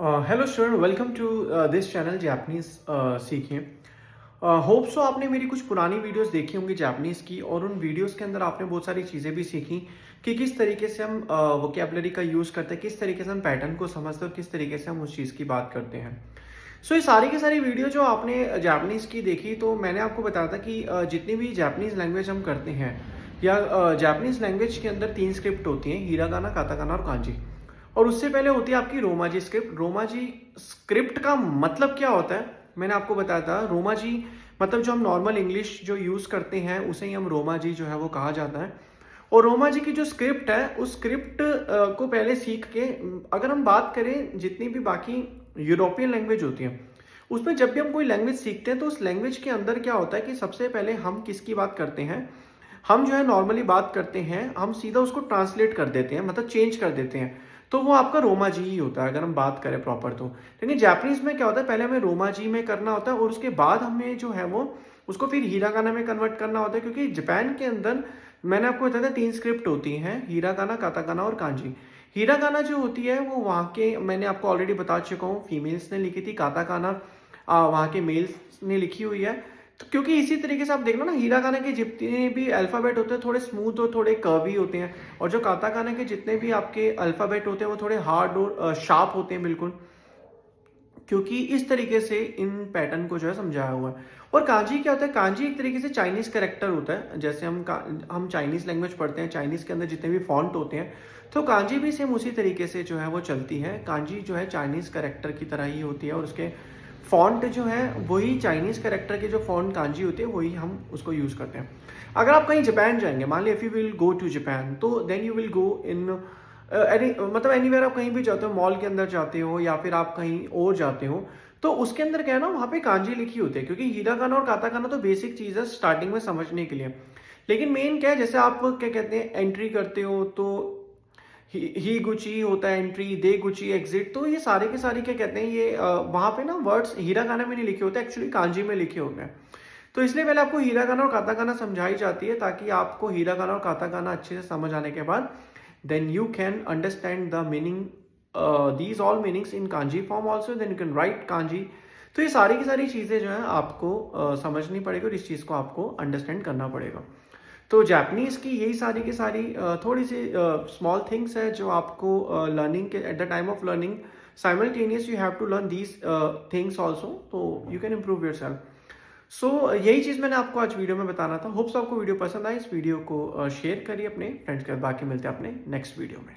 Hello sir, welcome to this channel Japanese सीखें। Hope so आपने मेरी कुछ पुरानी वीडियोस देखी होंगी जापानीज़ की, और उन वीडियोस के अंदर आपने बहुत सारी चीज़ें भी सीखी कि किस तरीके से हम वोकेबलरी का यूज़ करते हैं, किस तरीके से हम पैटर्न को समझते हैं और किस तरीके से हम उस चीज़ की बात करते हैं। सो ये सारी की सारी वीडियो जो आपने जापानीज़ की देखी, तो मैंने आपको बताया था कि जितनी भी जापानीज़ लैंग्वेज हम करते हैं या जापानीज़ लैंग्वेज के अंदर 3 स्क्रिप्ट होती हैं: हिरागाना, काताकाना और कांजी। और उससे पहले होती है आपकी रोमाजी स्क्रिप्ट। रोमाजी स्क्रिप्ट का मतलब क्या होता है मैंने आपको बताया था। रोमाजी मतलब जो हम नॉर्मल इंग्लिश जो यूज़ करते हैं उसे ही हम रोमाजी जो है वो कहा जाता है। और रोमाजी की जो स्क्रिप्ट है उस स्क्रिप्ट को पहले सीख के अगर हम बात करें जितनी भी बाकी यूरोपियन लैंग्वेज होती हैं उसमें जब भी हम कोई लैंग्वेज सीखते हैं तो उस लैंग्वेज के अंदर क्या होता है कि सबसे पहले हम किसकी बात करते हैं, हम जो है नॉर्मली बात करते हैं, हम सीधा उसको ट्रांसलेट कर देते हैं, मतलब चेंज कर देते हैं। तो वो आपका रोमा जी ही होता है अगर हम बात करें प्रॉपर तो। लेकिन जापानीज में क्या होता है, पहले हमें रोमा जी में करना होता है और उसके बाद हमें जो है वो उसको फिर हीरागाना में कन्वर्ट करना होता है, क्योंकि जापान के अंदर मैंने आपको बताया था 3 स्क्रिप्ट होती हैं: हीरागाना, काताकाना और कांजी। हीरागाना जो होती है वो वहाँ के, मैंने आपको ऑलरेडी बता चुका हूँ, फीमेल्स ने लिखी थी। काताकाना वहाँ के मेल्स ने लिखी हुई है। तो क्योंकि इसी तरीके से आप देख लो ना, हीरागाना के जितने भी अल्फ़ाबेट होते हैं थोड़े स्मूथ और थोड़े कर्वी होते हैं, और जो काताकाना के जितने भी आपके अल्फ़ाबेट होते हैं वो थोड़े हार्ड और शार्प होते हैं बिल्कुल, क्योंकि इस तरीके से इन पैटर्न को जो है समझाया हुआ है। और कांजी क्या होता है, कांजी एक तरीके से चाइनीज़ कैरेक्टर होता है। जैसे हम चाइनीज़ लैंग्वेज पढ़ते हैं, चाइनीज़ के अंदर जितने भी फॉन्ट होते हैं, तो कांजी भी सेम उसी तरीके से जो है वो चलती है। कांजी जो है चाइनीज़ कैरेक्टर की तरह ही होती है और उसके फॉन्ट जो है वही चाइनीज़ कैरेक्टर के जो फॉन्ट कांजी होती है वही हम उसको यूज़ करते हैं। अगर आप कहीं जापान जाएंगे, मान ली if you will go to Japan, तो then you will go in मतलब एनीवेयर, आप कहीं भी जाते हो, मॉल के अंदर जाते हो या फिर आप कहीं और जाते हो, तो उसके अंदर क्या है ना, वहाँ पे कांजी लिखी होती है, क्योंकि हीरागाना और काताकाना तो बेसिक चीज़ है स्टार्टिंग में समझने के लिए। लेकिन मेन क्या है, जैसे आप क्या कहते हैं एंट्री करते हो तो ही गुची होता है एंट्री, दे गुची एग्जिट। तो ये सारे के सारे क्या कहते हैं, ये वहाँ पे ना वर्ड्स हीरागाना में नहीं लिखे होते, एक्चुअली कांजी में लिखे होते हैं। तो इसलिए पहले आपको हीरागाना और काताकाना समझाई जाती है, ताकि आपको हीरागाना और काताकाना अच्छे से समझ आने के बाद then you can understand the meaning, these all meanings in kanji form also, then you can write kanji। तो ये सारी की सारी चीज़ें जो है आपको समझनी पड़ेगी और इस चीज़ को आपको अंडरस्टैंड करना पड़ेगा। तो जापानीज़ की यही सारी की सारी थोड़ी सी स्मॉल थिंग्स है जो आपको लर्निंग के at the time of learning simultaneous you have to learn these things also, तो you can improve yourself. So यही चीज़ मैंने आपको आज वीडियो में बताना था। होप्स आपको वीडियो पसंद आए। इस वीडियो को शेयर करिए अपने फ्रेंड्स के साथ। बाकी मिलते हैं अपने नेक्स्ट वीडियो में।